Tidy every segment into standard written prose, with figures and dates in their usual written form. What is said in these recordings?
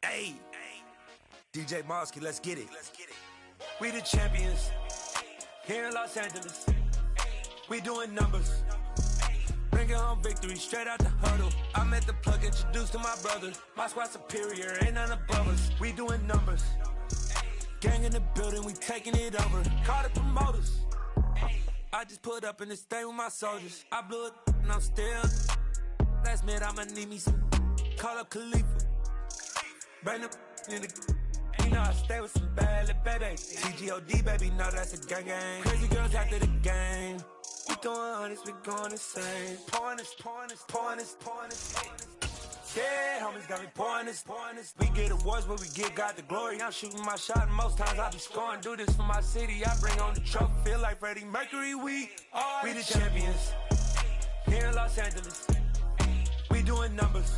Hey, DJ Mosky, let's get it. We the champions here in Los Angeles. We doing numbers. Bringing home victory straight out the huddle. I'm at the plug, introduced to my brother. My squad superior, ain't none above us. We doing numbers. Gang in the building, we taking it over. Call the promoters. I just put up in this thing with my soldiers. I blew it and I'm still. Last minute I'ma need me some. Call up Khalifa. Bring them in the. You know I stay with some bad little baby. TGOD baby, no that's a gang gang. Crazy girls after the game. We going honest, we going insane. Pouring this. Yeah, homies got me pouring this. We get awards, but we give God the glory. I'm shooting my shot, and most times I be scoring. Do this for my city, I bring on the trophy. Feel like Freddie Mercury, we the champions here in Los Angeles. We doing numbers.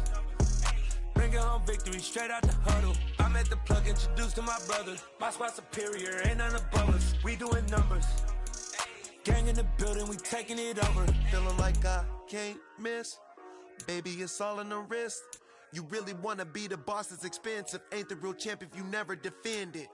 Bringing home victory straight out the huddle. I'm at the plug, introduced to my brother. My squad superior, ain't none above us. We doing numbers. Gang in the building, we taking it over. Feeling like I can't miss. Baby, it's all in the wrist. You really wanna be the boss, it's expensive. Ain't the real champ if you never defend it.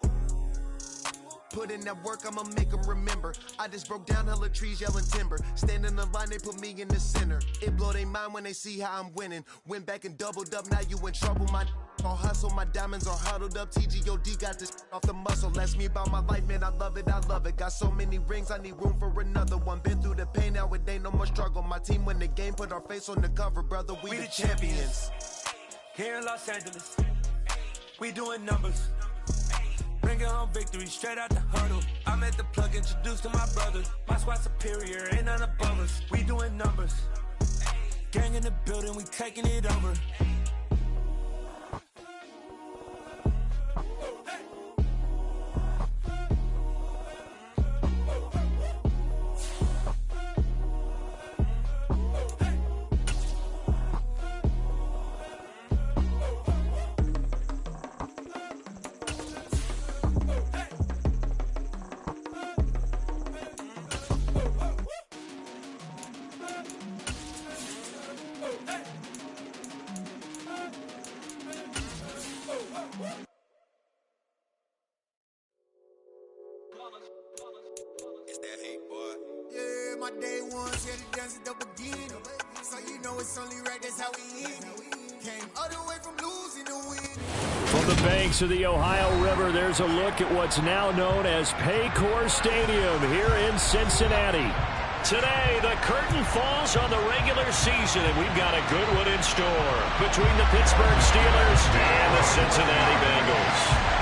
Put in that work, I'ma make them remember. I just broke down hella trees, yelling timber. Stand in the line, they put me in the center. It blow their mind when they see how I'm winning. Went back and doubled up, now you in trouble. My all hustle, my diamonds are huddled up. TGOD got this off the muscle. Ask me about my life, man, I love it. Got so many rings, I need room for another one. Been through the pain, now it ain't no more struggle. My team win the game, put our face on the cover, brother. We the champions. Here in Los Angeles, we doing numbers. Bringing home victory straight out the huddle. I'm at the plug, introduced to my brother. My squad superior, ain't none above us. We doing numbers. Gang in the building, we taking it over. It's that hate, boy. Yeah, my day ones here to dance at the beginning. So you know it's only right, that's how we end it. Came all the way from losing to winning. From the banks of the Ohio River, there's a look at what's now known as Paycor Stadium here in Cincinnati. Today, the curtain falls on the regular season, and we've got a good one in store between the Pittsburgh Steelers and the Cincinnati Bengals.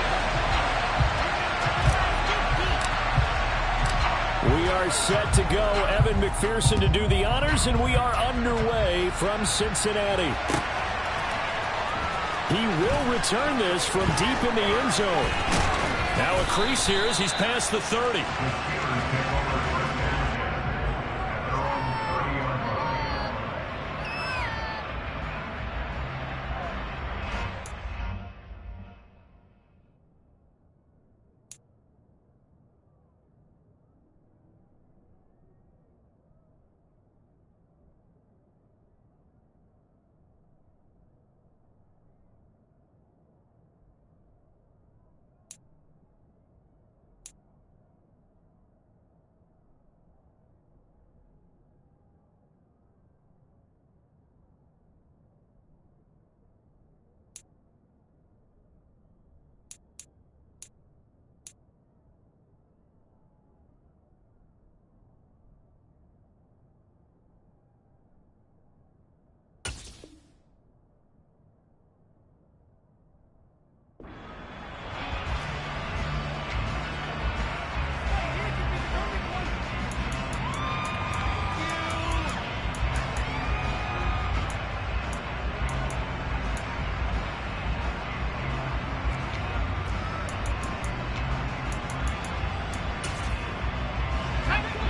We are set to go. Evan McPherson to do the honors, and we are underway from Cincinnati. He will return this from deep in the end zone. Now a crease here as he's past the 30.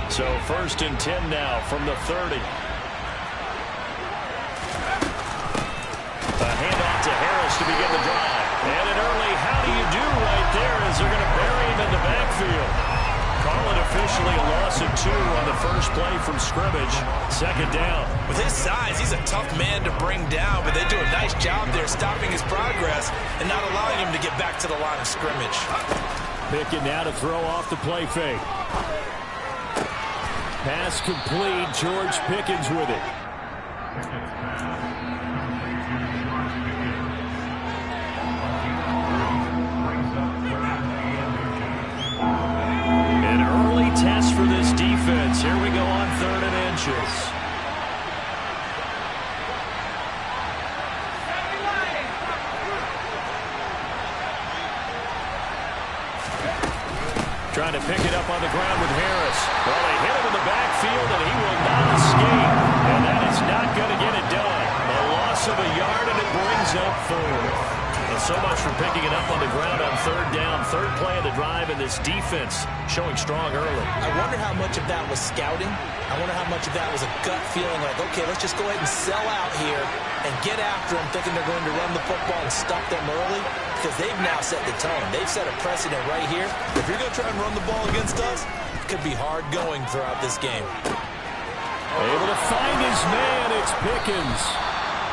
So 1st and 10 now from the 30. A handoff to Harris to begin the drive. And an early how do you do right there as they're going to bury him in the backfield. Call it officially a loss of 2 on the first play from scrimmage. 2nd down. With his size, he's a tough man to bring down, but they do a nice job there stopping his progress. and not allowing him to get back to the line of scrimmage. Pickett now to throw off the play fake. Pass complete. George Pickens with it. An early test for this defense. Here we go on 3rd and inches. Trying to pick it up on the ground with Harris. Well, they hit him in the backfield, and he will not escape. And that is not going to get it done. A loss of a yard, and it brings up 4th. And so much for picking it up on the ground on 3rd down. 3rd play of the drive, and this defense showing strong early. I wonder how much of that was scouting. I wonder how much of that was a gut feeling like, okay, let's just go ahead and sell out here and get after them, thinking they're going to run the football and stuff them early, because they've now set the tone. They've set a precedent right here. If you're going to try and run the ball against us, it could be hard going throughout this game. Able to find his man. It's Pickens.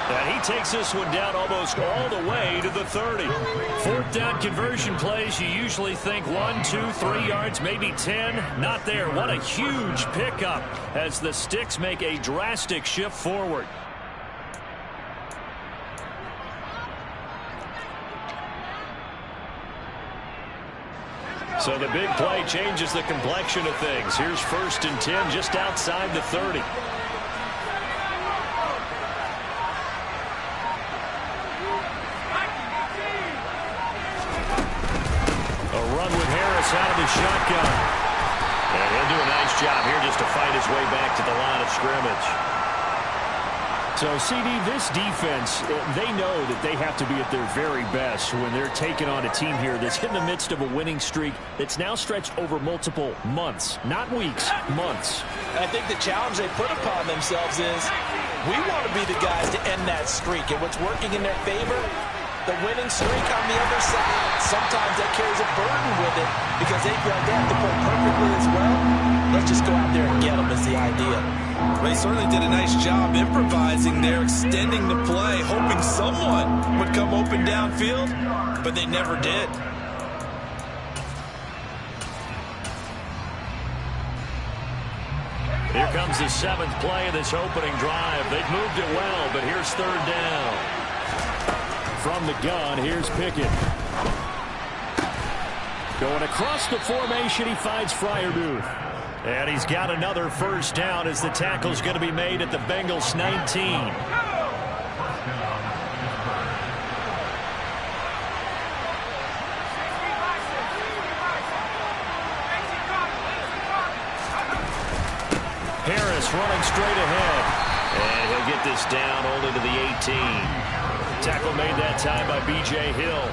And he takes this one down almost all the way to the 30. 4th down conversion plays, you usually think 1, 2, 3 yards, maybe 10. Not there. What a huge pickup as the Sticks make a drastic shift forward. So the big play changes the complexion of things. Here's 1st and 10 just outside the 30. Out of the shotgun. And he'll do a nice job here just to fight his way back to the line of scrimmage. So, CD, this defense, they know that they have to be at their very best when they're taking on a team here that's in the midst of a winning streak that's now stretched over multiple months, not weeks, months. I think the challenge they put upon themselves is we want to be the guys to end that streak. And what's working in their favor? The winning streak on the other side. Sometimes that carries a burden with it because they feel like they have to play perfectly as well. Let's just go out there and get them is the idea. Well, he certainly did a nice job improvising there, extending the play, hoping someone would come open downfield, but they never did. Here comes the 7th play of this opening drive. They've moved it well, but here's 3rd down. From the gun, here's Pickett. Going across the formation, he finds Freiermuth. And he's got another 1st down as the tackle's going to be made at the Bengals 19. Harris running straight ahead. And he'll get this down only to the 18. Tackle made that time by B.J. Hill.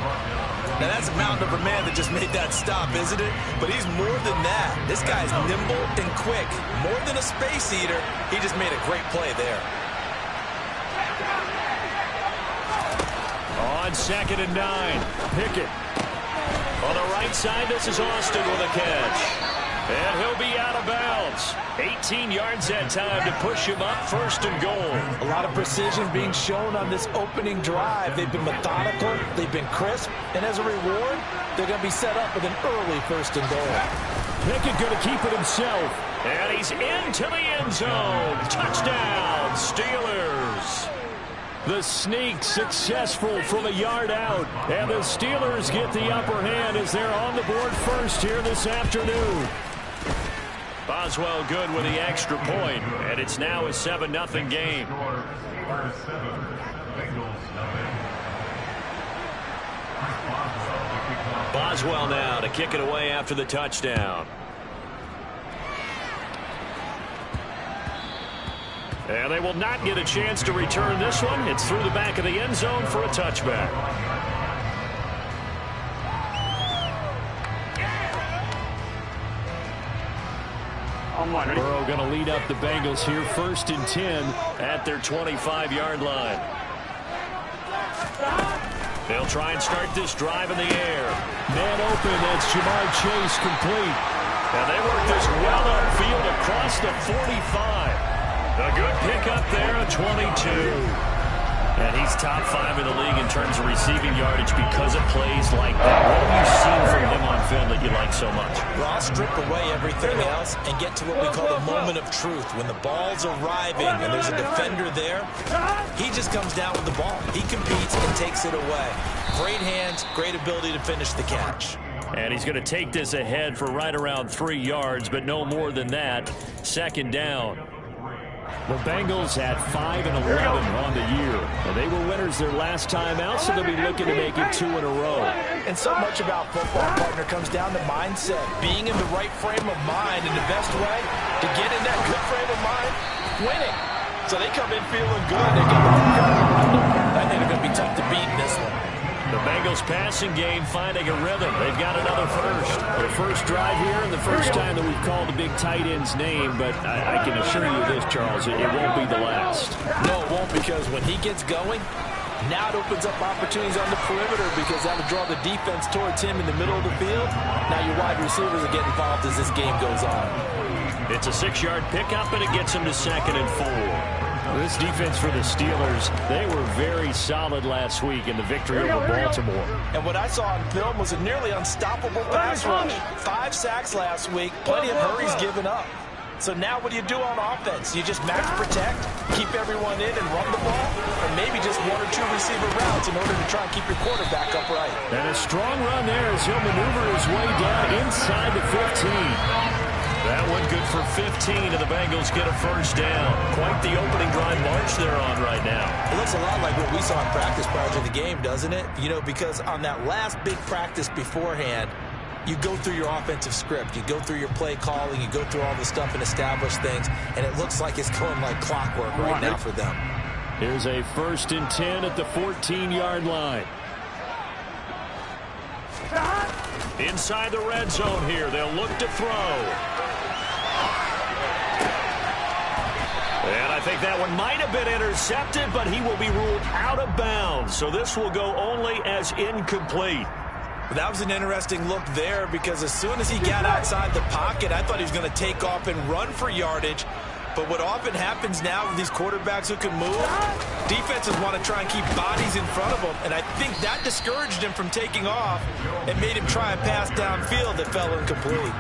Now that's a mountain of a man that just made that stop, isn't it? But he's more than that. This guy's nimble and quick. More than a space eater, he just made a great play there. On 2nd and 9, Pickett. On the right side, this is Austin with a catch. And he'll be out of bounds. 18 yards that time to push him up 1st and goal. A lot of precision being shown on this opening drive. They've been methodical. They've been crisp. And as a reward, they're going to be set up with an early 1st and goal. Pickett going to keep it himself. And he's into the end zone. Touchdown, Steelers. The sneak successful from a yard out. And the Steelers get the upper hand as they're on the board first here this afternoon. Boswell good with the extra point, and it's now a 7-0 game. Boswell now to kick it away after the touchdown. And they will not get a chance to return this one. It's through the back of the end zone for a touchback. Burrow going to lead up the Bengals here, 1st and 10 at their 25-yard line. They'll try and start this drive in the air. Man open, that's Jamar Chase complete. And they work this well upfield across the 45. A good pickup there, a 22. And he's top 5 in the league in terms of receiving yardage because of plays like that? What have you seen from him on film that you like so much? Well, I'll strip away everything else and get to what we call the moment of truth. When the ball's arriving and there's a defender there, he just comes down with the ball. He competes and takes it away. Great hands, great ability to finish the catch. And he's going to take this ahead for right around 3 yards, but no more than that. Second down. The Bengals had 5-11 on the year, and they were winners their last time out, so they'll be looking to make it 2 in a row. And so much about football, partner, comes down to mindset. Being in the right frame of mind, and the best way to get in that good frame of mind, winning. So they come in feeling good. They got the I think they're going to be tough to beat in this one. The Bengals passing game finding a rhythm. They've got another first. The first drive here and the first time that we've called a big tight end's name, but I can assure you this, Charles, it won't be the last. No, it won't, because when he gets going, now it opens up opportunities on the perimeter because that'll draw the defense towards him in the middle of the field. Now your wide receivers are getting involved as this game goes on. It's a 6-yard pickup, and it gets him to 2nd and 4. This defense for the Steelers, they were very solid last week in the victory over Baltimore. And what I saw on film was a nearly unstoppable pass rush. 5 sacks last week, plenty of hurries given up. So now what do you do on offense? You just max protect, keep everyone in and run the ball, or maybe just 1 or 2 receiver routes in order to try and keep your quarterback upright. And a strong run there as he'll maneuver his way down inside the 15. That one good for 15, and the Bengals get a first down. Quite the opening drive march they're on right now. It looks a lot like what we saw in practice prior to the game, doesn't it? You know, because on that last big practice beforehand, you go through your offensive script. You go through your play calling. You go through all the stuff and establish things, and it looks like it's going like clockwork right now for them. Here's a 1st and 10 at the 14-yard line. Inside the red zone here. They'll look to throw. And I think that one might have been intercepted, but he will be ruled out of bounds. So this will go only as incomplete. That was an interesting look there because as soon as he got outside the pocket, I thought he was going to take off and run for yardage. But what often happens now with these quarterbacks who can move, defenses want to try and keep bodies in front of them. And I think that discouraged him from taking off and made him try and pass downfield that fell incomplete.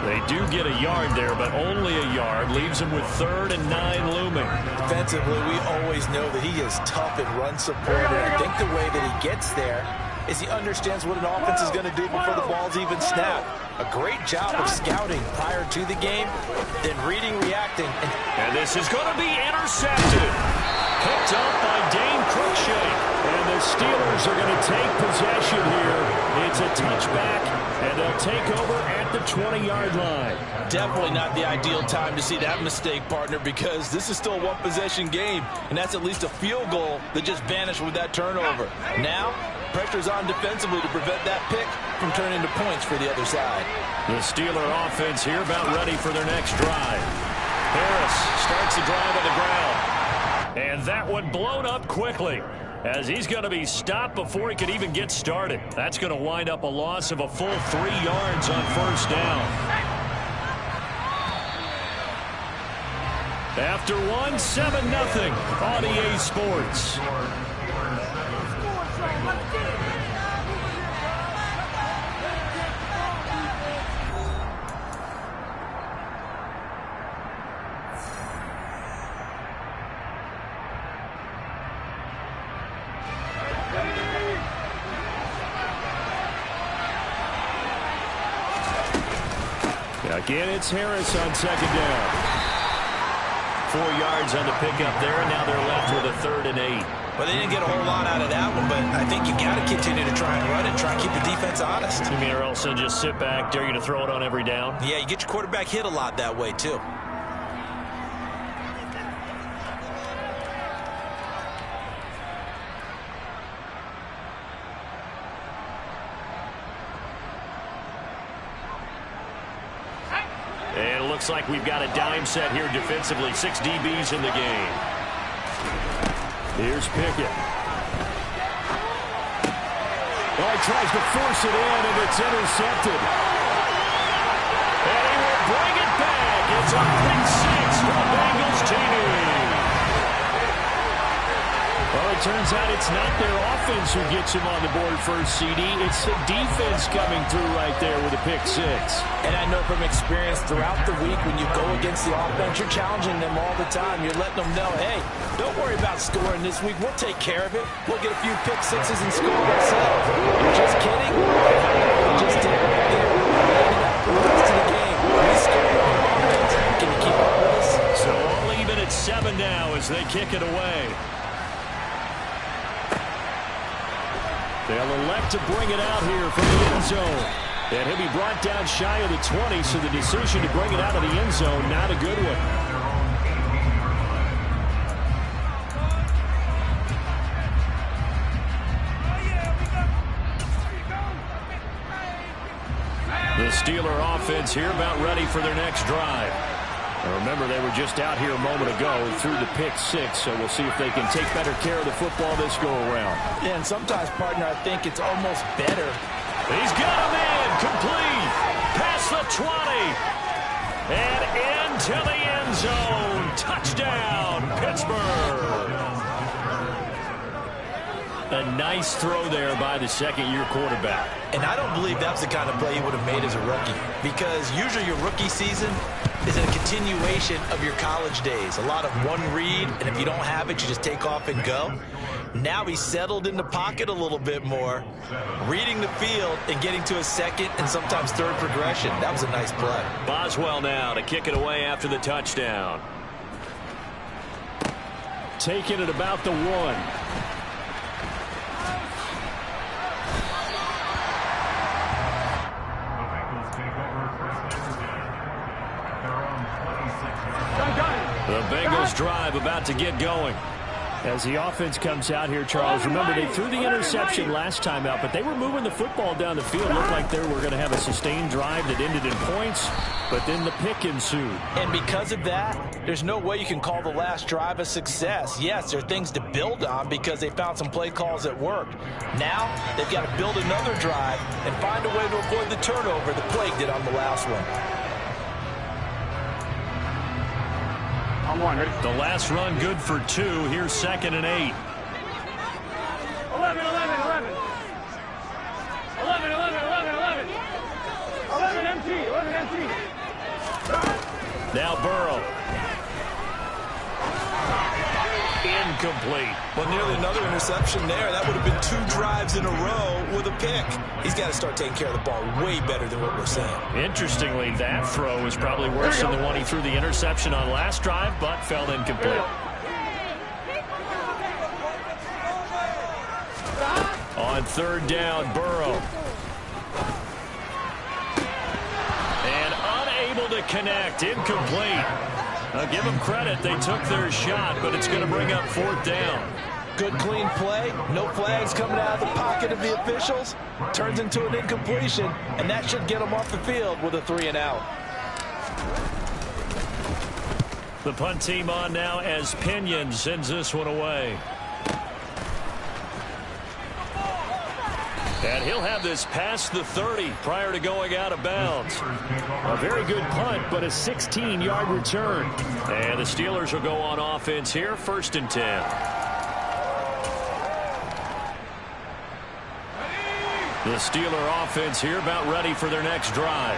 They do get a yard there, but only a yard. Leaves him with 3rd and 9 looming. Defensively, we always know that he is tough and run support. And I think the way that he gets there is he understands what an offense is going to do before the ball's even snapped. A great job of scouting prior to the game, then reading, reacting. And this is going to be intercepted. Picked up by Dane Cruikshank. And the Steelers are going to take possession here. It's a touchback, and they'll take over at the 20-yard line. Definitely not the ideal time to see that mistake, partner, because this is still a one-possession game, and that's at least a field goal that just vanished with that turnover. Now, pressure's on defensively to prevent that pick from turning into points for the other side. The Steeler offense here about ready for their next drive. Harris starts the drive on the ground. And that one blown up quickly as he's going to be stopped before he could even get started. That's going to wind up a loss of a full 3 yards on first down. After one, 7-0 on EA Sports. Again, it's Harris on 2nd down. 4 yards on the pickup there, and now they're left with a 3rd and 8. Well, they didn't get a whole lot out of that one, but I think you got to continue to try and run it, try and keep the defense honest. You mean or else they'll just sit back, dare you to throw it on every down? Yeah, you get your quarterback hit a lot that way, too. And it looks like we've got a dime set here defensively. 6 DBs in the game. Here's Pickett. Oh, he tries to force it in, and it's intercepted. And he will bring it back. It's a pick 6 for the Bengals team. Well, the turns out it's not their offense who gets him on the board first, CD. It's the defense coming through right there with a pick six. And I know from experience throughout the week when you go against the offense, you're challenging them all the time. You're letting them know, hey, don't worry about scoring this week. We'll take care of it. We'll get a few pick sixes and score ourselves. You're just kidding? We just did right there. Maybe not for the rest of the game. We scored on offense. Can you keep up with us? So all even at 7 now as they kick it away. They'll elect to bring it out here from the end zone. And he'll be brought down shy of the 20, so the decision to bring it out of the end zone, not a good one. The Steeler offense here about ready for their next drive. Now remember, they were just out here a moment ago through the pick six, so we'll see if they can take better care of the football this go-around. Yeah, and sometimes, partner, I think it's almost better. He's got a man complete. Past the 20. And into the end zone. Touchdown, Pittsburgh. A nice throw there by the second-year quarterback. And I don't believe that's the kind of play he would have made as a rookie, because usually your rookie season is a continuation of your college days. A lot of one read, and if you don't have it, you just take off and go. Now he's settled in the pocket a little bit more, reading the field and getting to a second and sometimes third progression. That was a nice play. Boswell now to kick it away after the touchdown. Taking it about the 1. The Bengals drive about to get going. As the offense comes out here, Charles, remember they threw the interception last time out, but they were moving the football down the field. Looked like they were going to have a sustained drive that ended in points, but then the pick ensued. And because of that, there's no way you can call the last drive a success. Yes, there are things to build on because they found some play calls that worked. Now they've got to build another drive and find a way to avoid the turnover the Plague did on the last one. The last run good for 2. Here's 2nd and 8. 11 empty. Now Burrow. Incomplete. Well, nearly another interception there. That would have been 2 drives in a row with a pick. He's got to start taking care of the ball way better than what we're saying. Interestingly, that throw was probably worse than the one he threw the interception on last drive, but fell incomplete. On 3rd down, Burrow. And unable to connect. Incomplete. I'll give them credit. They took their shot, but it's going to bring up 4th down. Good, clean play. No flags coming out of the pocket of the officials. Turns into an incompletion, and that should get them off the field with a 3-and-out. The punt team on now as Pinion sends this one away. And he'll have this past the 30 prior to going out of bounds. A very good punt, but a 16-yard return. And the Steelers will go on offense here, 1st and 10. The Steeler offense here about ready for their next drive.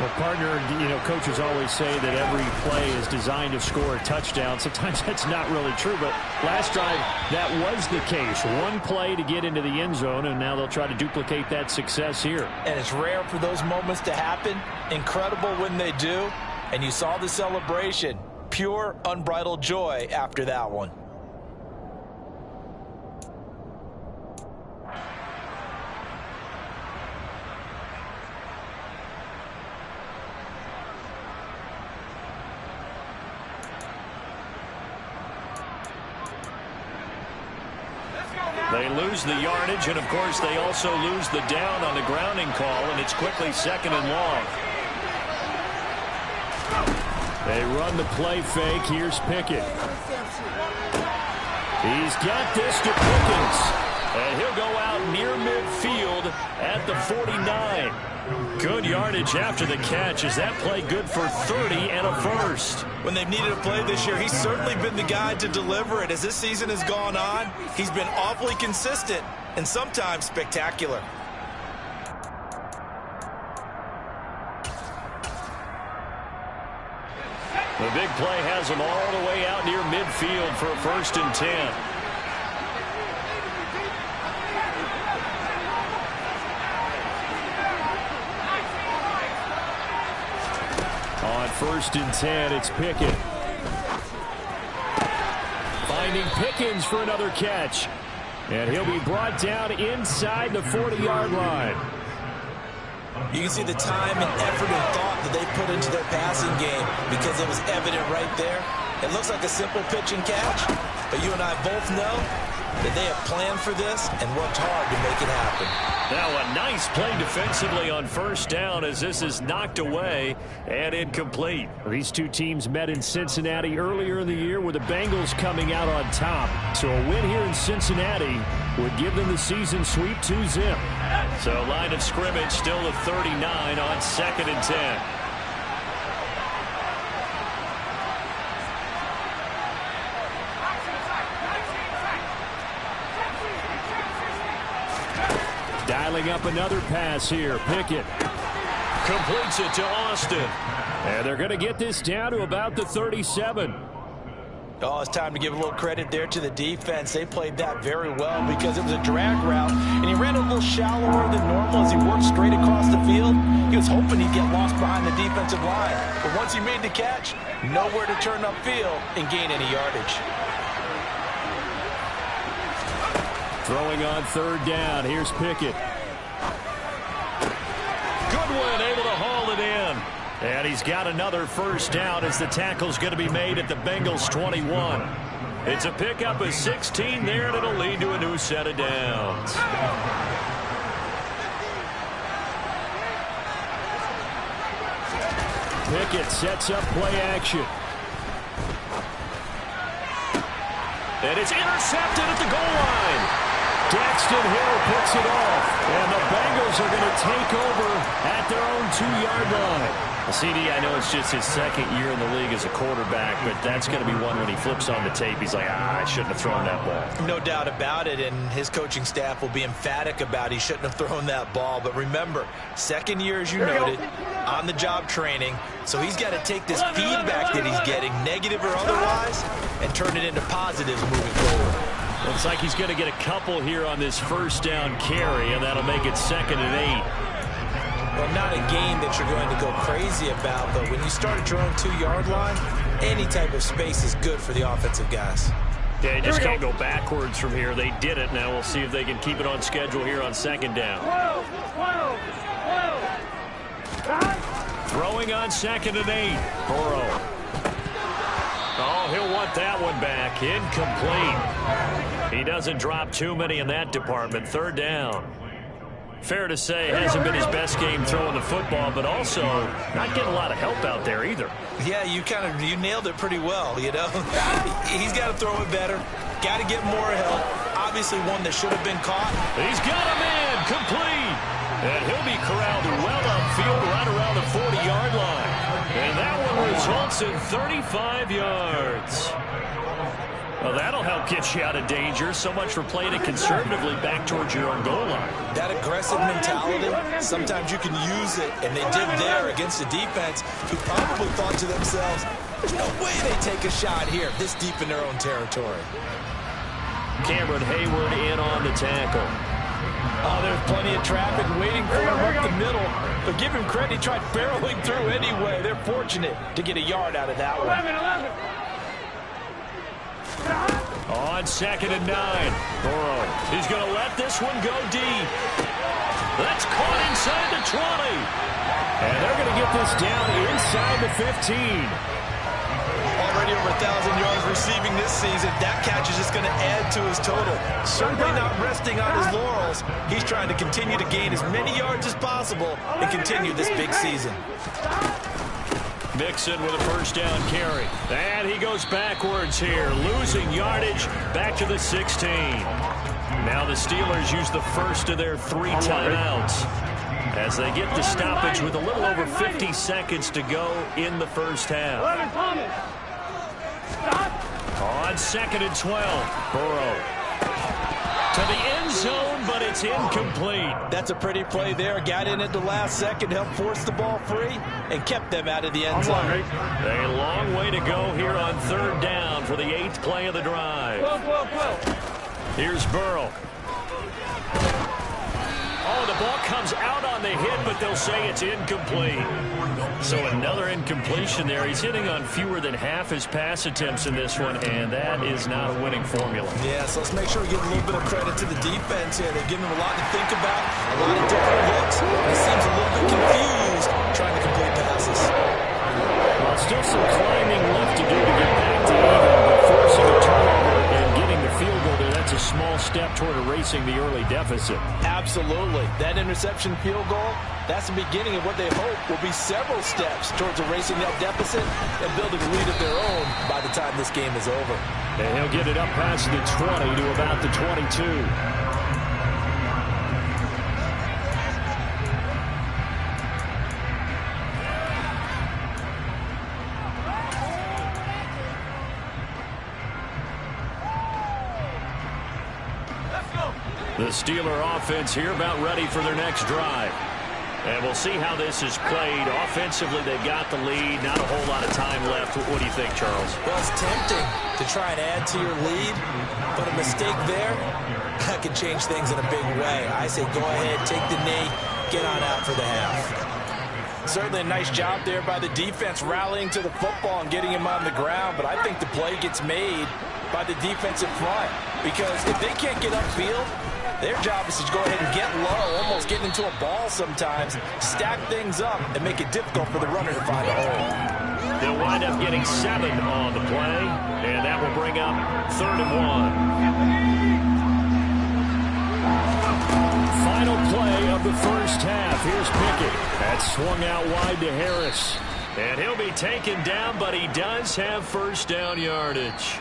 Well, partner, coaches always say that every play is designed to score a touchdown. Sometimes that's not really true, but last drive, that was the case. One play to get into the end zone, and now they'll try to duplicate that success here. And it's rare for those moments to happen. Incredible when they do. And you saw the celebration. Pure, unbridled joy after that one. They lose the yardage, and of course they also lose the down on the grounding call, and it's quickly 2nd and long. They run the play fake. Here's Pickett. He's got this to Pickens. And he'll go out near midfield at the 49. Good yardage after the catch. Is that play good for 30 and a first? When they've needed a play this year, he's certainly been the guy to deliver it. As this season has gone on, he's been awfully consistent and sometimes spectacular. The big play has him all the way out near midfield for a 1st and 10. On 1st and 10, it's Pickett. Finding Pickens for another catch. And he'll be brought down inside the 40-yard line. You can see the time and effort and thought that they put into their passing game because it was evident right there. It looks like a simple pitch and catch, but you and I both know that they have planned for this and worked hard to make it happen. Now a nice play defensively on 1st down as this is knocked away and incomplete. These two teams met in Cincinnati earlier in the year with the Bengals coming out on top. So a win here in Cincinnati would give them the season sweep 2-zip. So line of scrimmage still at 39 on 2nd and 10. Dialing up another pass here. Pickett completes it to Austin. And they're going to get this down to about the 37. Oh, it's time to give a little credit there to the defense. They played that very well because it was a drag route, and he ran a little shallower than normal as he worked straight across the field. He was hoping he'd get lost behind the defensive line. But once he made the catch, nowhere to turn upfield and gain any yardage. Throwing on 3rd down. Here's Pickett. Goodwin able to haul it in. And he's got another 1st down as the tackle's going to be made at the Bengals 21. It's a pickup of 16 there, and it'll lead to a new set of downs. Pickett sets up play action. And it's intercepted at the goal line. Daxton Hill picks it off, and the Bengals are going to take over at their own 2-yard line. CD, I know it's just his 2nd year in the league as a quarterback, but that's going to be one when he flips on the tape. He's like, I shouldn't have thrown that ball. No doubt about it, and his coaching staff will be emphatic about he shouldn't have thrown that ball. But remember, 2nd year, as you noted, on-the-job training, so he's got to take this feedback that he's getting, negative or otherwise, and turn it into positives moving forward. Looks like he's going to get a couple here on this 1st down carry, and that'll make it 2nd and 8. Well, not a game that you're going to go crazy about, but when you start at your own 2-yard line, any type of space is good for the offensive guys. Yeah, you just can't go backwards from here. They did it. Now we'll see if they can keep it on schedule here on 2nd down. Throwing on 2nd and 8. Burrow. Oh, he'll want that one back. Incomplete. He doesn't drop too many in that department. 3rd down. Fair to say, hasn't been his best game throwing the football, but also not getting a lot of help out there either. Yeah, you nailed it pretty well, you know. He's got to throw it better, got to get more help. Obviously one that should have been caught. He's got him in, complete. And he'll be corralled well upfield right around the 40-yard line. And that one results in 35 yards. Well, that'll help get you out of danger. So much for playing it conservatively back towards your own goal line. That aggressive mentality, sometimes you can use it, and they did there against a defense who probably thought to themselves, there's no way they take a shot here this deep in their own territory. Cameron Hayward in on the tackle. Oh, there's plenty of traffic waiting for him up the middle. But give him credit, he tried barreling through anyway. They're fortunate to get a yard out of that one. 11. On 2nd and 9. Burrow. He's going to let this one go deep. That's caught inside the 20. And they're going to get this down inside the 15. Already over 1,000 yards receiving this season. That catch is just going to add to his total. Certainly not resting on his laurels. He's trying to continue to gain as many yards as possible and continue this big season. Mixon with a 1st down carry. And he goes backwards here, losing yardage back to the 16. Now the Steelers use the first of their 3 timeouts as they get the stoppage with a little over 50 seconds to go in the first half. On 2nd and 12, Burrow to the end zone, but it's incomplete. That's a pretty play there. Got in at the last second, helped force the ball free, and kept them out of the end zone. A long way to go here on 3rd down for the 8th play of the drive. Here's Burrow. Oh, the ball comes out on the hit, but they'll say it's incomplete. So another incompletion there. He's hitting on fewer than half his pass attempts in this one, and that is not a winning formula. Yeah, so let's make sure we give a little bit of credit to the defense here. They're giving him a lot to think about, a lot of different looks. He seems a little bit confused trying to complete passes. Well, still some climbing left to do to get back to even, but forcing a turnover and getting the field goal there, that's a small step toward erasing the early deficit. Absolutely. That interception field goal, that's the beginning of what they hope will be several steps towards erasing that deficit and building a lead of their own by the time this game is over. And he'll get it up past the 20 to about the 22. The Steeler offense here about ready for their next drive. And we'll see how this is played. Offensively, they've got the lead. Not a whole lot of time left. What do you think, Charles? Well, it's tempting to try and add to your lead, but a mistake there, that can change things in a big way. I say go ahead, take the knee, get on out for the half. Certainly a nice job there by the defense rallying to the football and getting him on the ground, but I think the play gets made by the defensive front because if they can't get upfield, their job is to go ahead and get low, almost getting into a ball sometimes, stack things up, and make it difficult for the runner to find a hole. They'll wind up getting 7 on the play, and that will bring up 3rd and 1. Final play of the first half. Here's Pickett. That's swung out wide to Harris. And he'll be taken down, but he does have first down yardage.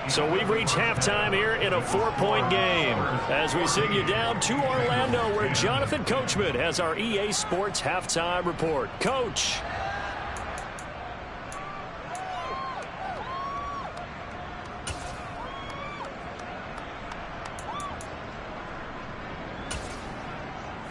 So we've reached halftime here in a 4-point game as we send you down to Orlando where Jonathan Coachman has our EA Sports halftime report. Coach.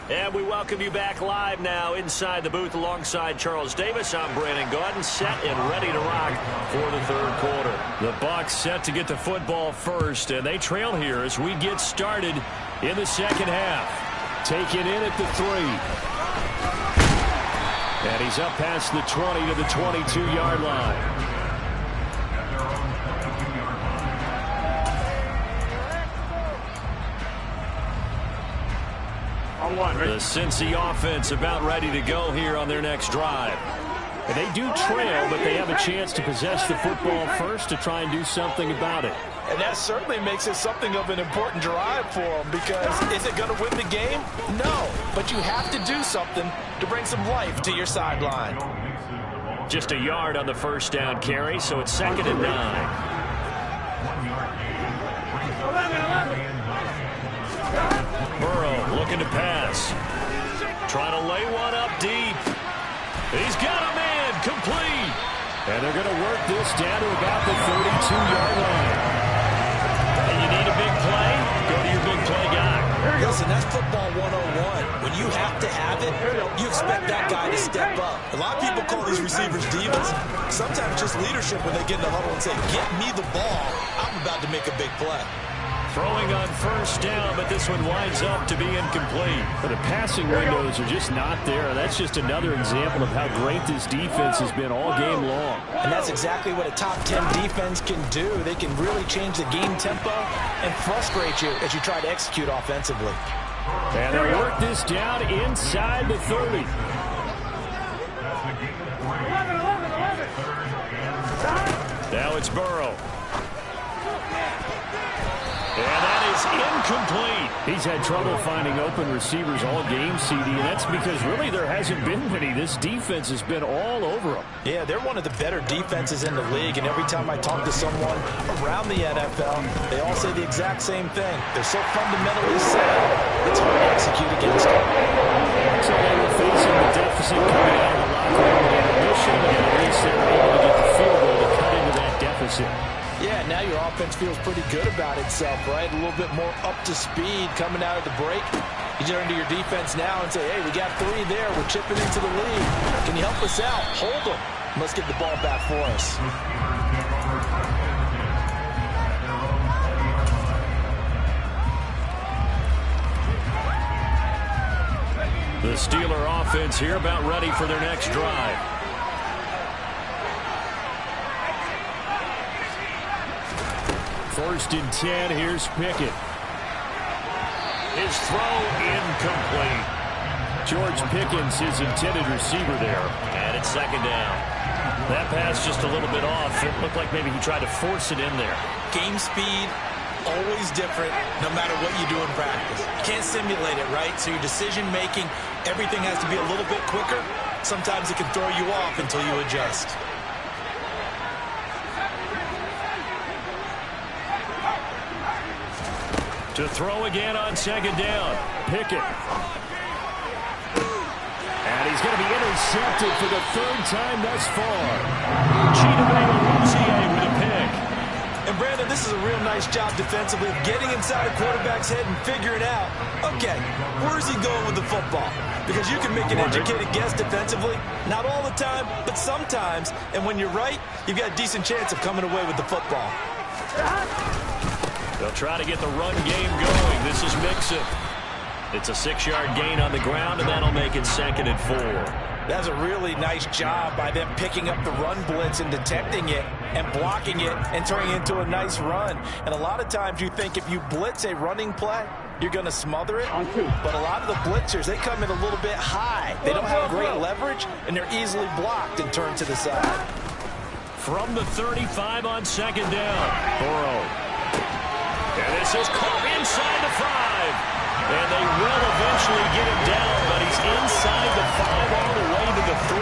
And we welcome you back live now inside the booth alongside Charles Davis. I'm Brandon Gaudin, set and ready to rock for the 3rd quarter. The Bucs set to get the football first, and they trail here as we get started in the 2nd half. Take it in at the 3. And he's up past the 20 to the 22-yard line. The Cincy offense about ready to go here on their next drive. And they do trail, but they have a chance to possess the football first to try and do something about it. And that certainly makes it something of an important drive for them because is it going to win the game? No, but you have to do something to bring some life to your sideline. Just a yard on the first down carry, so it's 2nd and 9. Burrow looking to pass. Trying to lay one up deep. He's got a man complete. And they're going to work this down to about the 32-yard line. And you need a big play? Go to your big play guy. Listen, that's football 101. When you have to have it, you expect that guy to step up. A lot of people call these receivers divas. Sometimes just leadership when they get in the huddle and say, get me the ball. I'm about to make a big play. Throwing on first down, but this one winds up to be incomplete. But the passing windows are just not there. That's just another example of how great this defense has been all game long. And that's exactly what a top 10 defense can do. They can really change the game tempo and frustrate you as you try to execute offensively. And they work this down inside the 30. Now it's Burrow. And that is incomplete. He's had trouble finding open receivers all game, CD, and that's because really there hasn't been many. This defense has been all over them. Yeah, they're one of the better defenses in the league, and every time I talk to someone around the NFL, they all say the exact same thing. They're so fundamentally sound, it's hard to execute against them. So they were facing the deficit coming out of the locker room with intermission, and at least they were able to get the field goal to cut into that deficit. Yeah, now your offense feels pretty good about itself, right? A little bit more up to speed coming out of the break. You turn to your defense now and say, hey, we got 3 there. We're chipping into the lead. Can you help us out? Hold them. Let's get the ball back for us. The Steeler offense here about ready for their next drive. First and 10, here's Pickett. His throw incomplete. George Pickens, his intended receiver there. And it's second down. That pass just a little bit off. It looked like maybe he tried to force it in there. Game speed, always different, no matter what you do in practice. You can't simulate it, right? So your decision-making, everything has to be a little bit quicker. Sometimes it can throw you off until you adjust. To throw again on second down. Pickett. And he's going to be intercepted for the 3rd time thus far. Chidobe with a pick. And Brandon, this is a real nice job defensively of getting inside a quarterback's head and figuring out, okay, where's he going with the football? Because you can make an educated guess defensively, not all the time, but sometimes. And when you're right, you've got a decent chance of coming away with the football. They'll try to get the run game going. This is Mixon. It's a 6-yard gain on the ground, and that'll make it 2nd and 4. That's a really nice job by them picking up the run blitz and detecting it and blocking it and turning it into a nice run. And a lot of times you think if you blitz a running play, you're going to smother it. But a lot of the blitzers, they come in a little bit high. They don't have great leverage, and they're easily blocked and turned to the side. From the 35 on second down, Burrow. And this is caught inside the 5. And they will eventually get him down, but he's inside the 5 all the way to the 3.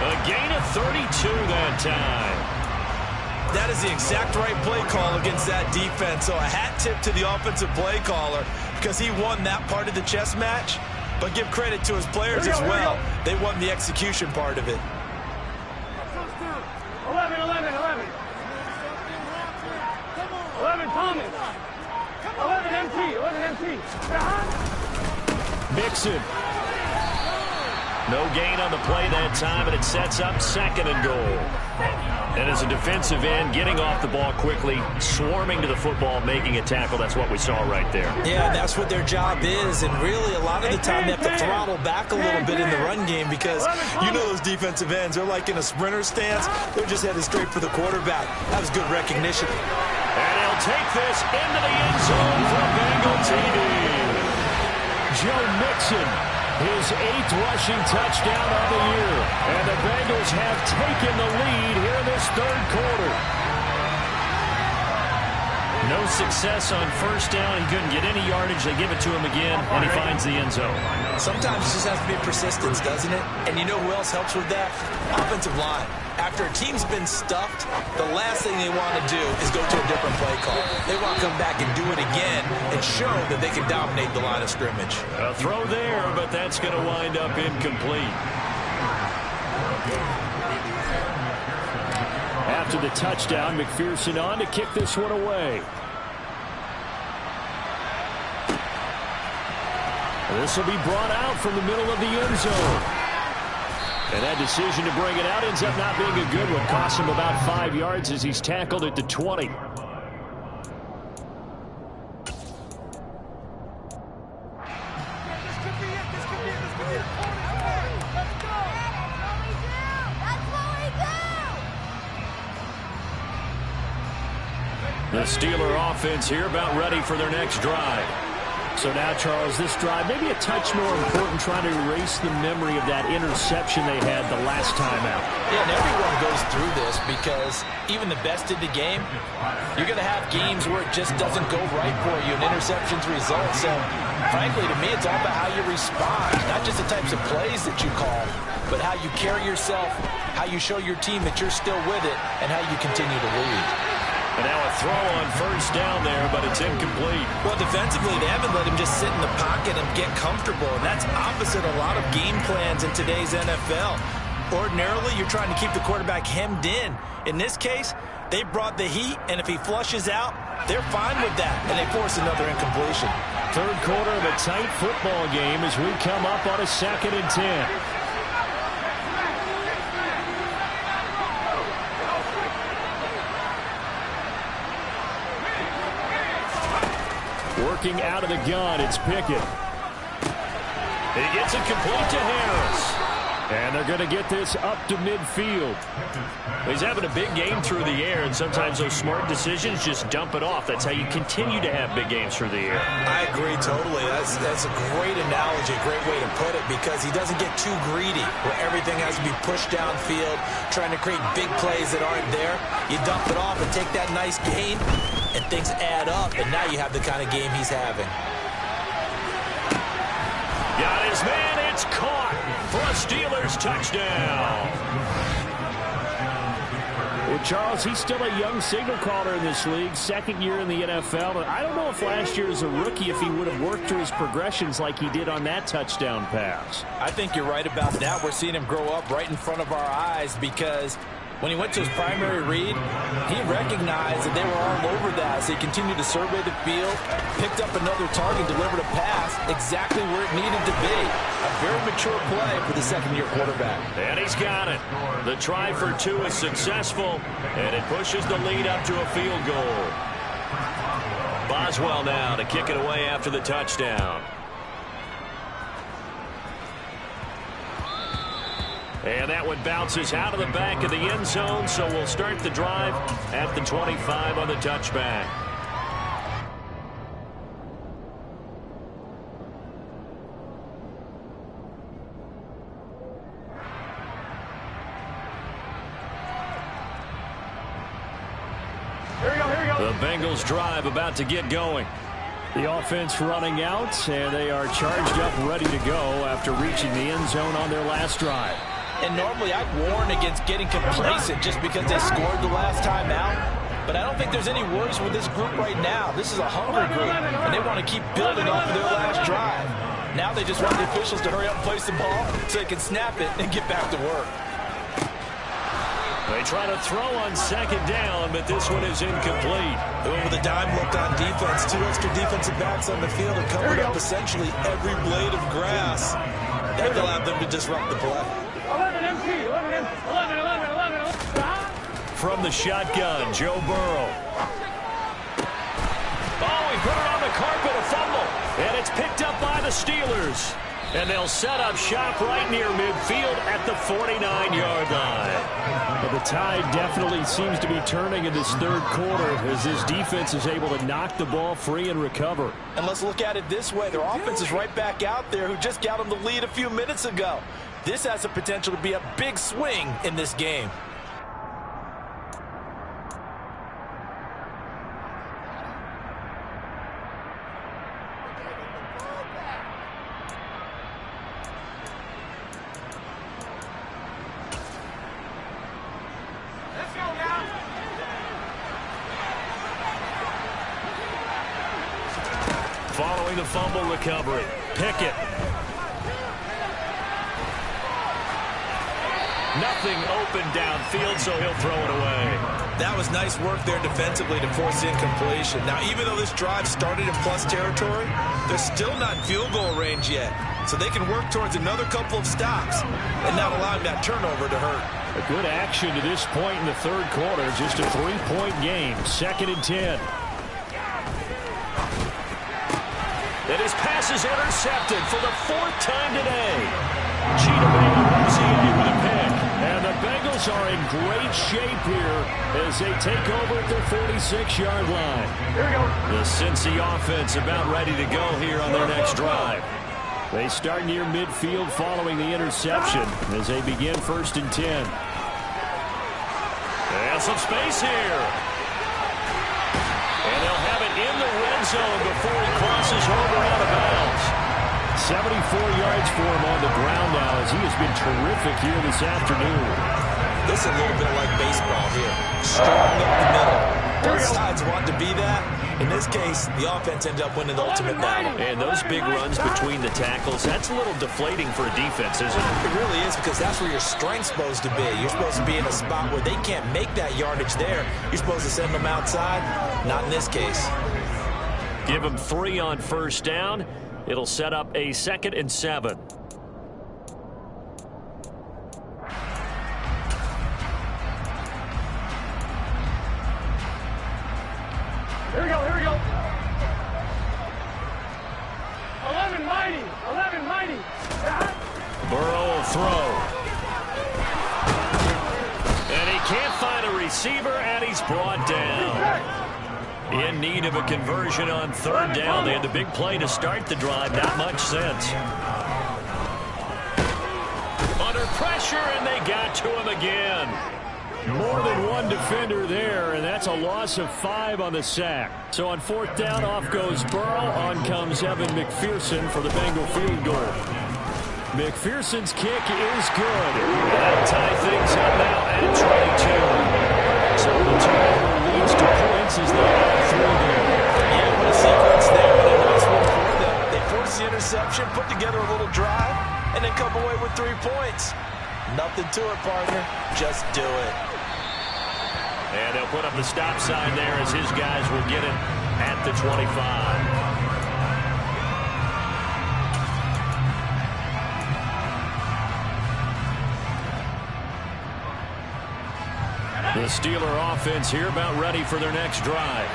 A gain of 32 that time. That is the exact right play call against that defense. So a hat tip to the offensive play caller because he won that part of the chess match. But give credit to his players as well. They won the execution part of it. 11, Thomas. 11 MT. Mixon. No gain on the play that time, and it sets up 2nd and goal. And as a defensive end, getting off the ball quickly, swarming to the football, making a tackle, that's what we saw right there. Yeah, that's what their job is, and really a lot of the time they have to throttle back a little bit in the run game because you know those defensive ends, they're like in a sprinter stance. They're just headed straight for the quarterback. That was good recognition. And he'll take this into the end zone for Bengal TD. Joe Mixon, his 8th rushing touchdown of the year. And the Bengals have taken the lead here in this 3rd quarter. No success on first down. He couldn't get any yardage. They give it to him again, and he finds the end zone. Sometimes it just has to be persistence, doesn't it? And you know who else helps with that? Offensive line. After a team's been stuffed, the last thing they want to do is go to a different play call. They want to come back and do it again and show that they can dominate the line of scrimmage. A throw there, but that's going to wind up incomplete. After the touchdown, McPherson on to kick this one away. This will be brought out from the middle of the end zone. And that decision to bring it out ends up not being a good one. Costs him about 5 yards as he's tackled at the 20. The Steeler offense here about ready for their next drive. So now, Charles, this drive, maybe a touch more important, trying to erase the memory of that interception they had the last time out. Yeah, and everyone goes through this because even the best in the game, you're going to have games where it just doesn't go right for you and interceptions result. So, frankly, to me, it's all about how you respond, not just the types of plays that you call, but how you carry yourself, how you show your team that you're still with it, and how you continue to lead. And now a throw on first down there, but it's incomplete. Well, defensively, they haven't let him just sit in the pocket and get comfortable, and that's opposite a lot of game plans in today's NFL. Ordinarily, you're trying to keep the quarterback hemmed in. In this case, they brought the heat, and if he flushes out, they're fine with that, and they force another incompletion. Third quarter of a tight football game as we come up on a 2nd and 10. Working out of the gun, it's Pickett. He gets it complete to Harris. And they're going to get this up to midfield. He's having a big game through the air, and sometimes those smart decisions just dump it off. That's how you continue to have big games through the air. I agree totally. That's a great analogy, a great way to put it, because he doesn't get too greedy where everything has to be pushed downfield, trying to create big plays that aren't there. You dump it off and take that nice gain, and things add up, and now you have the kind of game he's having. Got his man, it's caught for a Steelers touchdown. Well, Charles, he's still a young signal caller in this league, 2nd year in the NFL. And I don't know if last year as a rookie, if he would have worked through his progressions like he did on that touchdown pass. I think you're right about that. We're seeing him grow up right in front of our eyes, because when he went to his primary read, he recognized that they were all over that. So he continued to survey the field, picked up another target, delivered a pass exactly where it needed to be. A very mature play for the 2nd-year quarterback. And he's got it. The try for 2 is successful, and it pushes the lead up to a field goal. Boswell now to kick it away after the touchdown. And that one bounces out of the back of the end zone, so we'll start the drive at the 25 on the touchback. The Bengals drive about to get going. The offense running out, and they are charged up, ready to go after reaching the end zone on their last drive. And normally I'd warn against getting complacent just because they scored the last time out. But I don't think there's any worries with this group right now. This is a hungry group, and they want to keep building off of their last drive. Now they just want the officials to hurry up and place the ball so they can snap it and get back to work. They try to throw on 2nd down, but this one is incomplete. With a dime look on defense, 2 extra defensive backs on the field are covering up essentially every blade of grass. That allowed them to disrupt the play. 11 MT, 11 From the shotgun, Joe Burrow. Oh, he put it on the carpet, a fumble. And it's picked up by the Steelers. And they'll set up shop right near midfield at the 49-yard line. Well, the tide definitely seems to be turning in this 3rd quarter as this defense is able to knock the ball free and recover. And let's look at it this way. Their offense is right back out there who just got them the lead a few minutes ago. This has the potential to be a big swing in this game. Following the fumble recovery, Pickett. Nothing open downfield, so he'll throw it away. That was nice work there defensively to force the incompletion. Now, even though this drive started in plus territory, they're still not in field goal range yet. So they can work towards another couple of stops and not allowing that turnover to hurt. A good action to this point in the 3rd quarter. Just a 3-point game. 2nd and 10. And his pass is intercepted for the 4th time today. Cheetah Bay with a pick. And the Bengals are in great shape here as they take over at their 46-yard line. Here we go. The Cincy offense about ready to go here on their next drive. They start near midfield following the interception as they begin 1st and 10. And some space here. And they'll have it in the red zone before he crosses over out of bounds. 74 yards for him on the ground now as he has been terrific here this afternoon. This is a little bit like baseball here. Strong up the middle. Both sides want to be that. In this case, the offense ended up winning the ultimate battle. And those big runs between the tackles, that's a little deflating for a defense, isn't it? It really is, because that's where your strength's supposed to be. You're supposed to be in a spot where they can't make that yardage there. You're supposed to send them outside. Not in this case. Give them 3 on 1st down. It'll set up a 2nd and 7. Here we go. 11 mighty. Burrow will throw. And he can't find a receiver, and he's brought down. In need of a conversion on 3rd down. They had the big play to start the drive. Not much sense. Under pressure, and they got to him again. More than one defender there, and that's a loss of 5 on the sack. So on 4th down, off goes Burrow. On comes Evan McPherson for the Bengal field goal. McPherson's kick is good. That'll tie things up now at 22. So the turnover leads to points as they add 3 there. Yeah, what a sequence there. And a nice one for them. They force the interception, put together a little drive, and then come away with 3 points. Nothing to it, partner. Just do it. And they'll put up the stop sign there as his guys will get it at the 25. The Steeler offense here about ready for their next drive.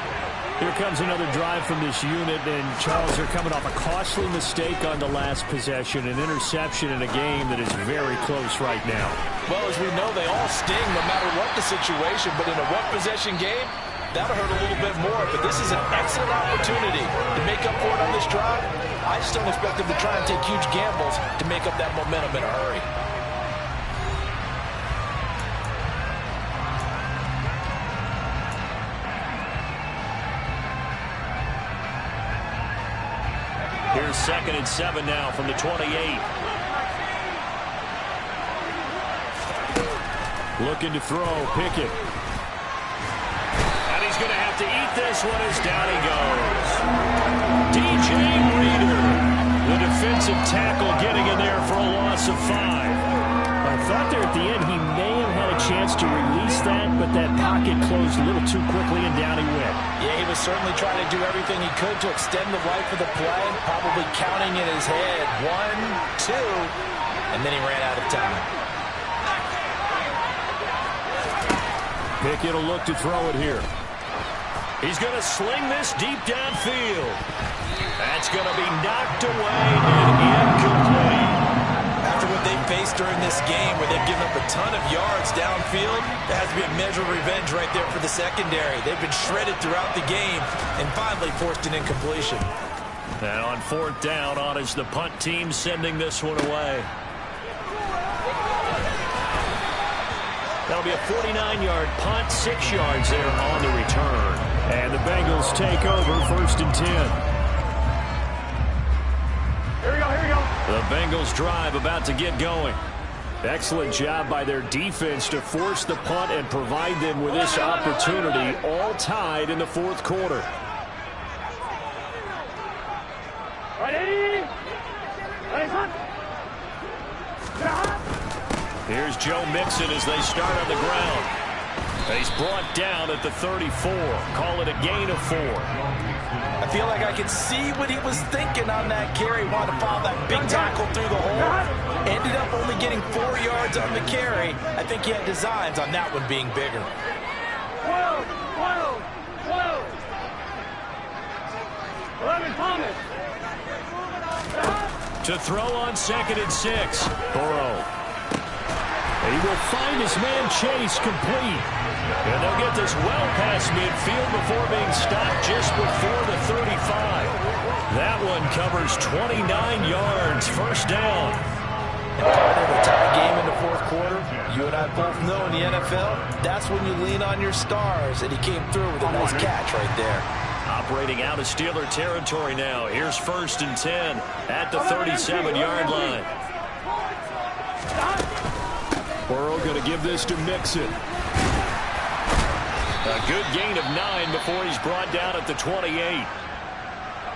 Here comes another drive from this unit, and Charles, they're coming off a costly mistake on the last possession, an interception in a game that is very close right now. Well, as we know, they all sting no matter what the situation, but in a one-possession game, that'll hurt a little bit more. But this is an excellent opportunity to make up for it on this drive. I just don't expect them to try and take huge gambles to make up that momentum in a hurry. Here's 2nd and 7 now from the 28. Looking to throw, Pickett. And he's going to have to eat this one as down he goes. DJ Reader, the defensive tackle, getting in there for a loss of 5. I thought there at the end he may have had a chance to release that, but that pocket closed a little too quickly and down he went. Yeah, he was certainly trying to do everything he could to extend the life of the play, probably counting in his head 1, 2, and then he ran out of time. Pickett will look to throw it here. He's going to sling this deep downfield. That's going to be knocked away and incomplete. After what they faced during this game where they've given up a ton of yards downfield, there has to be a measure of revenge right there for the secondary. They've been shredded throughout the game and finally forced an incompletion. And on 4th down, on is the punt team sending this one away. That'll be a 49-yard punt, 6 yards there on the return. And the Bengals take over 1st and 10. Here we go. The Bengals drive about to get going. Excellent job by their defense to force the punt and provide them with this opportunity, all tied in the 4th quarter. Ready? Hunt. Here's Joe Mixon as they start on the ground. He's brought down at the 34. Call it a gain of 4. I feel like I can see what he was thinking on that carry. Wanted to follow that big tackle through the hole. Ended up only getting 4 yards on the carry. I think he had designs on that one being bigger. 12. 11 Thomas. To throw on 2nd and 6. Burrow. And he will find his man Chase complete. And they'll get this well past midfield before being stopped just before the 35. That one covers 29 yards. First down. And part of a tie game in the fourth quarter, you and I both know in the NFL, that's when you lean on your stars. And he came through with a nice catch right there. Operating out of Steeler territory now. Here's 1st and 10 at the 37-yard line. Burrow going to give this to Mixon. A good gain of 9 before he's brought down at the 28.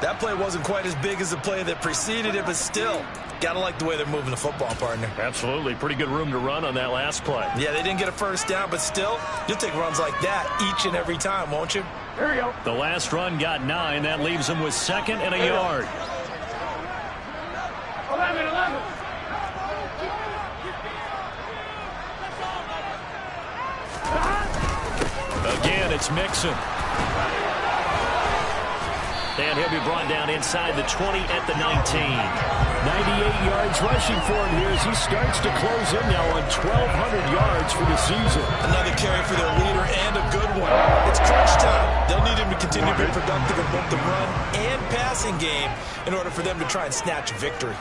That play wasn't quite as big as the play that preceded it, but still, got to like the way they're moving the football, partner. Absolutely. Pretty good room to run on that last play. Yeah, they didn't get a first down, but still, you'll take runs like that each and every time, won't you? Here we go. The last run got 9. That leaves him with 2nd and a yard. 11. Again, it's Mixon. And he'll be brought down inside the 20 at the 19. 98 yards rushing for him here as he starts to close in now on 1,200 yards for the season. Another carry for their leader and a good one. It's crunch time. They'll need him to continue to be productive in both the run and passing game in order for them to try and snatch a victory.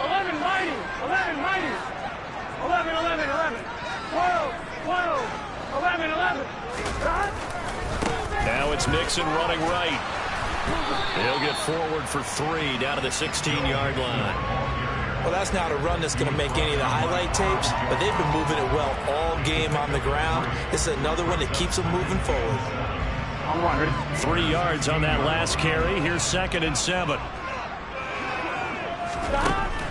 11 mighty. 11 mighty. 11. 12. 11. Now it's Mixon running right. He'll get forward for 3 down to the 16-yard line. Well, that's not a run that's going to make any of the highlight tapes, but they've been moving it well all game on the ground. This is another one that keeps them moving forward. 3 yards on that last carry. Here's 2nd and 7.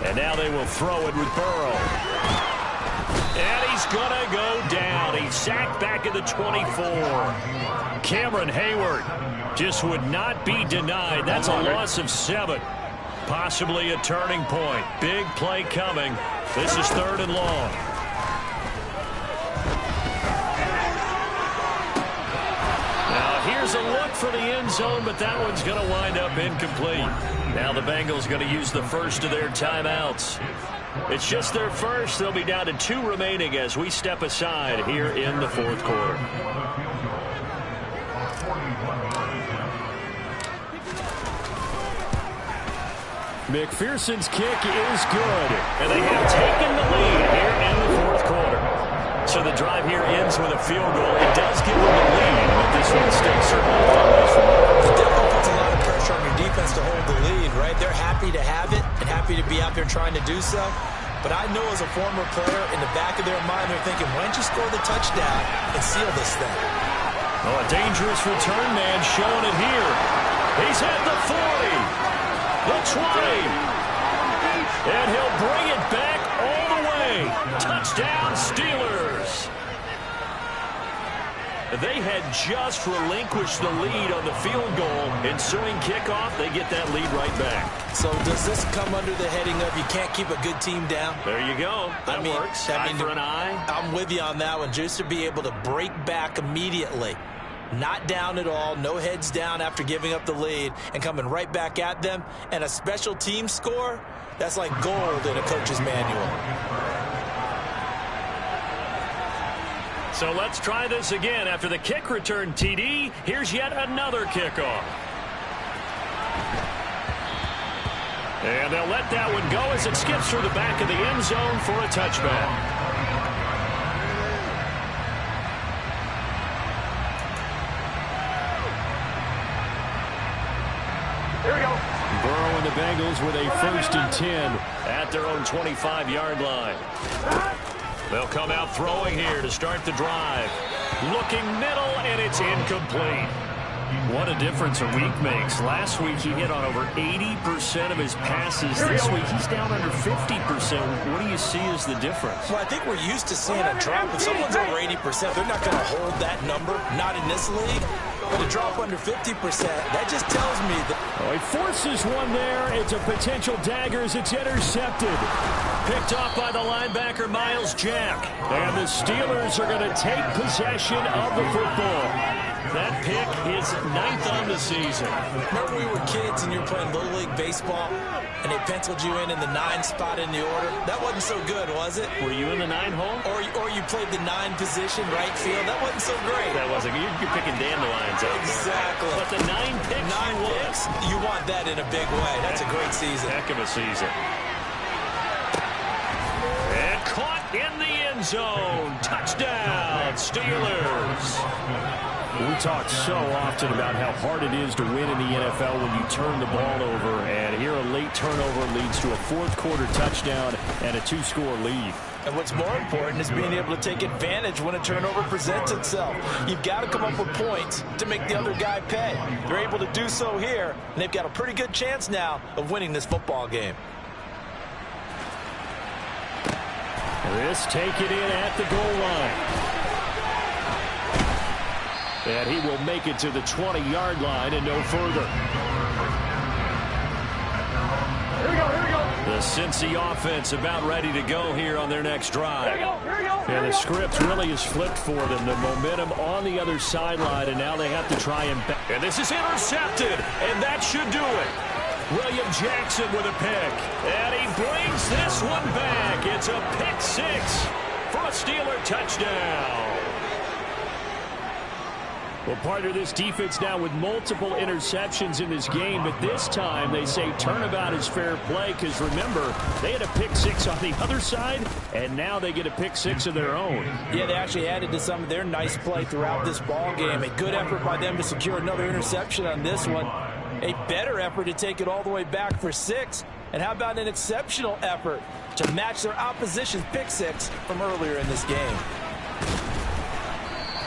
And now they will throw it with Burrow. And he's going to go down. He's sacked back at the 24. Cameron Hayward just would not be denied. That's a loss of 7. Possibly a turning point. Big play coming. This is 3rd and long. Now here's a look for the end zone, but that one's going to wind up incomplete. Now the Bengals going to use the first of their timeouts. It's just their first. They'll be down to 2 remaining as we step aside here in the fourth quarter. McPherson's kick is good, and they have taken the lead here in the fourth quarter. So the drive here ends with a field goal. It does give them the lead, but this one still certainly follows from there. It definitely puts a lot of pressure on your defense to hold the lead, right? They're happy to have it and happy to be out there trying to do so. But I know as a former player, in the back of their mind, they're thinking, why don't you score the touchdown and seal this thing? Oh, a dangerous return man showing it here. He's at the 40. The 20. And he'll bring it back all the way. Touchdown, Steelers. They had just relinquished the lead on the field goal. Ensuing kickoff, they get that lead right back. So does this come under the heading of you can't keep a good team down? There you go. That works. Eye for an eye. I'm with you on that one. Just to be able to break back immediately. Not down at all, no heads down after giving up the lead and coming right back at them. And a special team score, that's like gold in a coach's manual. So let's try this again. After the kick return TD, here's yet another kickoff. And they'll let that one go as it skips through the back of the end zone for a touchback. Here we go. Burrow and the Bengals with a 1st and 10 at their own 25-yard line. They'll come out throwing here to start the drive. Looking middle, and it's incomplete. What a difference a week makes. Last week, he hit on over 80% of his passes. This week, he's down under 50%. What do you see as the difference? Well, I think we're used to seeing a drop. If someone's over 80%, they're not going to hold that number. Not in this league. But a drop under 50%, that just tells me that... Oh, he forces one there. It's a potential dagger as it's intercepted. Picked off by the linebacker, Miles Jack. And the Steelers are going to take possession of the football. That pick is 9th on the season. Remember we were kids and you were playing Little League Baseball and they penciled you in the 9 spot in the order? That wasn't so good, was it? Were you in the 9 hole? Or you played the 9 position, right field? That wasn't so great. That wasn't. You're picking dandelions out there. Exactly. But the 9 picks 9 picks, you want that in a big way. That's a great season. Heck of a season. And caught in the end zone. Touchdown, Steelers. We talk so often about how hard it is to win in the NFL when you turn the ball over. And here a late turnover leads to a fourth-quarter touchdown and a 2-score lead. And what's more important is being able to take advantage when a turnover presents itself. You've got to come up with points to make the other guy pay. They're able to do so here, and they've got a pretty good chance now of winning this football game. This take it in at the goal line. And he will make it to the 20-yard line and no further. Here we go, here we go. The Cincy offense about ready to go here on their next drive. Here we go. And the script really is flipped for them. The momentum on the other sideline, and now they have to try and... And this is intercepted, and that should do it. William Jackson with a pick. And he brings this one back. It's a pick 6 for a Steeler touchdown. Well, part of this defense now with multiple interceptions in this game, but this time they say turnabout is fair play because, remember, they had a pick 6 on the other side, and now they get a pick 6 of their own. Yeah, they actually added to some of their nice play throughout this ball game. A good effort by them to secure another interception on this one. A better effort to take it all the way back for 6. And how about an exceptional effort to match their opposition's pick 6 from earlier in this game?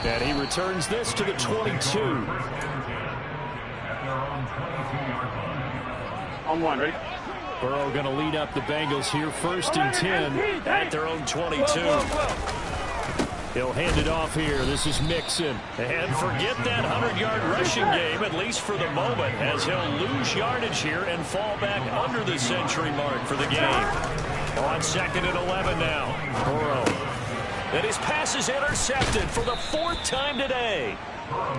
And he returns this to the 22. On one, ready? Burrow going to lead up the Bengals here, 1st and 10 at their own 22. He'll hand it off here. This is Mixon. And forget that 100-yard rushing game, at least for the moment, as he'll lose yardage here and fall back under the century mark for the game. On 2nd and 11 now. Burrow. And his pass is intercepted for the 4th time today.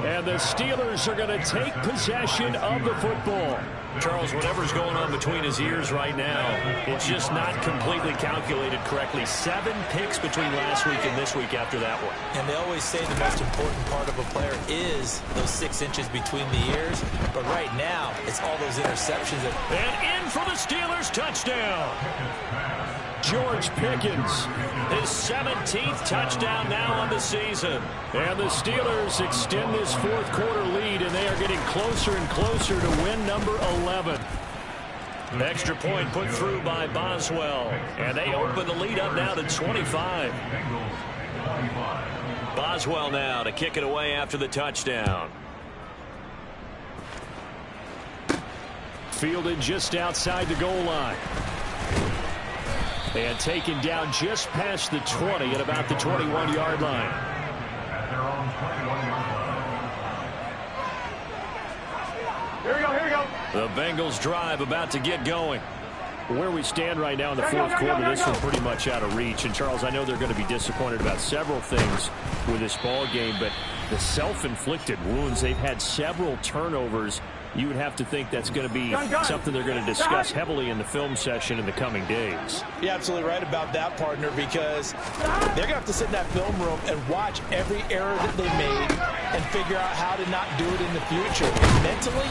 And the Steelers are going to take possession of the football. Charles, whatever's going on between his ears right now, it's just not completely calculated correctly. 7 picks between last week and this week after that one. And they always say the most important part of a player is those 6 inches between the ears. But right now, it's all those interceptions. And in for the Steelers touchdown. George Pickens, his 17th touchdown now on the season. And the Steelers extend this 4th-quarter lead, and they are getting closer and closer to win number 11. An extra point put through by Boswell, and they open the lead up now to 25. Boswell now to kick it away after the touchdown. Fielded just outside the goal line. And taken down just past the 20 at about the 21-yard line. Here we go, here we go. The Bengals drive about to get going. Where we stand right now in the 4th quarter, this one's pretty much out of reach. And, Charles, I know they're going to be disappointed about several things with this ball game, but the self-inflicted wounds, they've had several turnovers. You would have to think that's going to be something they're going to discuss heavily in the film session in the coming days. You're absolutely right about that, partner, because they're going to have to sit in that film room and watch every error that they made and figure out how to not do it in the future. And mentally,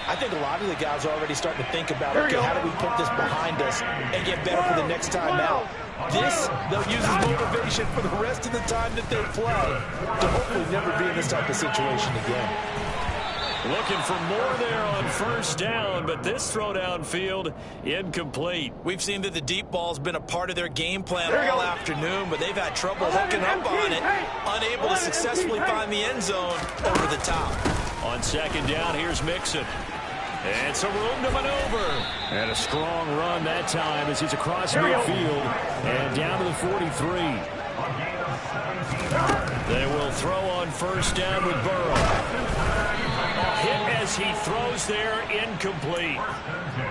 I think a lot of the guys are already starting to think about, okay, how do we put this behind us and get better for the next time out? This, they'll use as motivation for the rest of the time that they play to hopefully never be in this type of situation again. Looking for more there on 1st down, but this throw downfield incomplete. We've seen that the deep ball's been a part of their game plan all afternoon, but they've had trouble hooking up on it, unable to successfully find the end zone over the top. On 2nd down, here's Mixon. And it's a room to maneuver. And a strong run that time as he's across midfield and down to the 43. They will throw on 1st down with Burrow. Hit as he throws there, incomplete.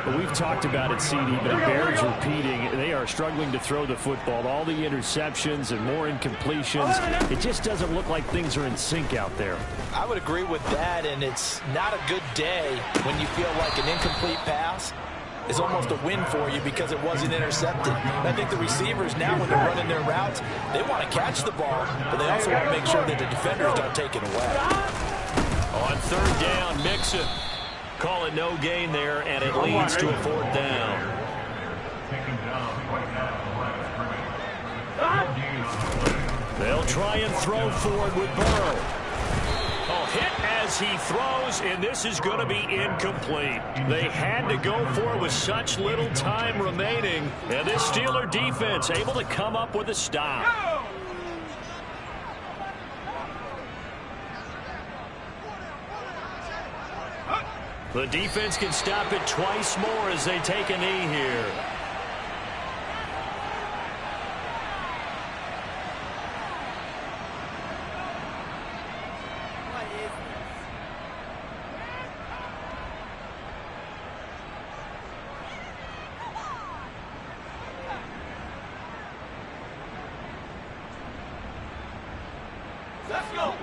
But we've talked about it, CD, but it bears repeating. They are are struggling to throw the football. All the interceptions and more incompletions. It just doesn't look like things are in sync out there. I would agree with that, and it's not a good day when you feel like an incomplete pass is almost a win for you because it wasn't intercepted. And I think the receivers now, when they're running their routes, they want to catch the ball, but they also want to make sure that the defenders don't take it away. On third down, Mixon. Call it no gain there, and it leads to a fourth down. They'll try and throw forward with Burrow. A hit as he throws, and this is going to be incomplete. They had to go for it with such little time remaining, and this Steeler defense able to come up with a stop. The defense can stop it twice more as they take a knee here.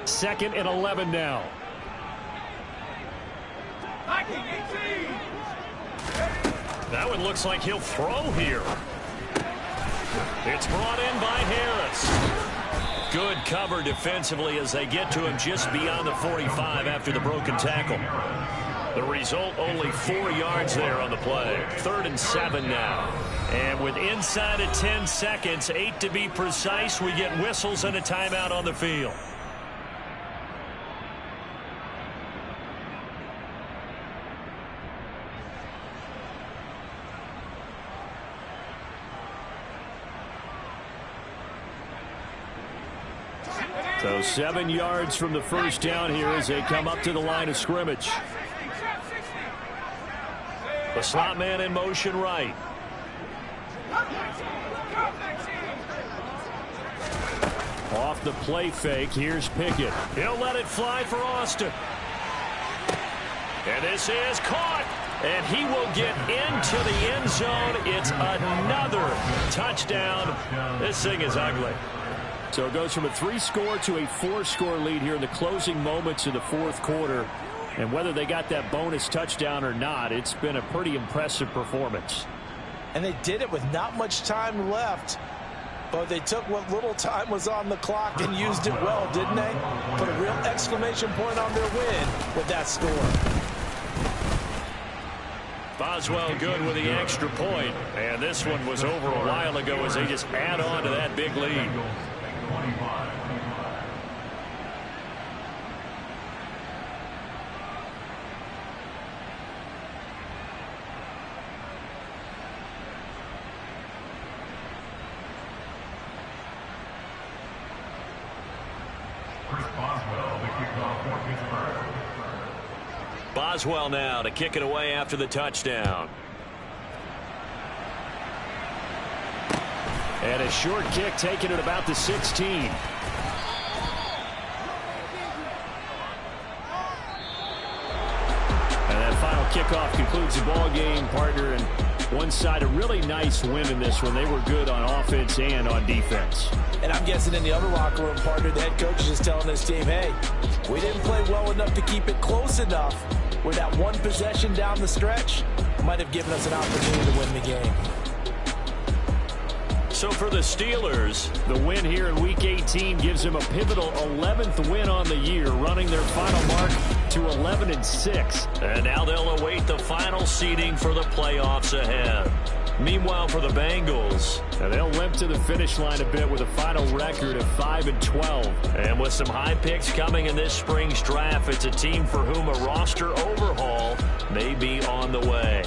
Second and 11 now. That one looks like he'll throw here. It's brought in by Harris. Good cover defensively as they get to him just beyond the 45 after the broken tackle. The result, only 4 yards there on the play. 3rd and 7 now. And with inside of 10 seconds, 8 to be precise, we get whistles and a timeout on the field. So 7 yards from the first down here as they come up to the line of scrimmage. The slot man in motion right. Off the play fake, here's Pickett. He'll let it fly for Austin. And this is caught. And he will get into the end zone. It's another touchdown. This thing is ugly. So it goes from a 3-score to a 4-score lead here in the closing moments of the fourth quarter. And whether they got that bonus touchdown or not, it's been a pretty impressive performance. And they did it with not much time left. But they took what little time was on the clock and used it well, didn't they? Put a real exclamation point on their win with that score. Boswell good with the extra point. And this one was over a while ago as they just add on to that big lead. Boswell now to kick it away after the touchdown. And a short kick taken at about the 16. And that final kickoff concludes the ball game, partner. And one side a really nice win in this one. They were good on offense and on defense. And I'm guessing in the other locker room, partner, the head coach is just telling this team, hey, we didn't play well enough to keep it close enough where that one possession down the stretch might have given us an opportunity to win the game. So for the Steelers, the win here in Week 18 gives them a pivotal 11th win on the year, running their final mark to 11-6. And now they'll await the final seeding for the playoffs ahead. Meanwhile, for the Bengals, they'll limp to the finish line a bit with a final record of 5-12. And with some high picks coming in this spring's draft, it's a team for whom a roster overhaul may be on the way.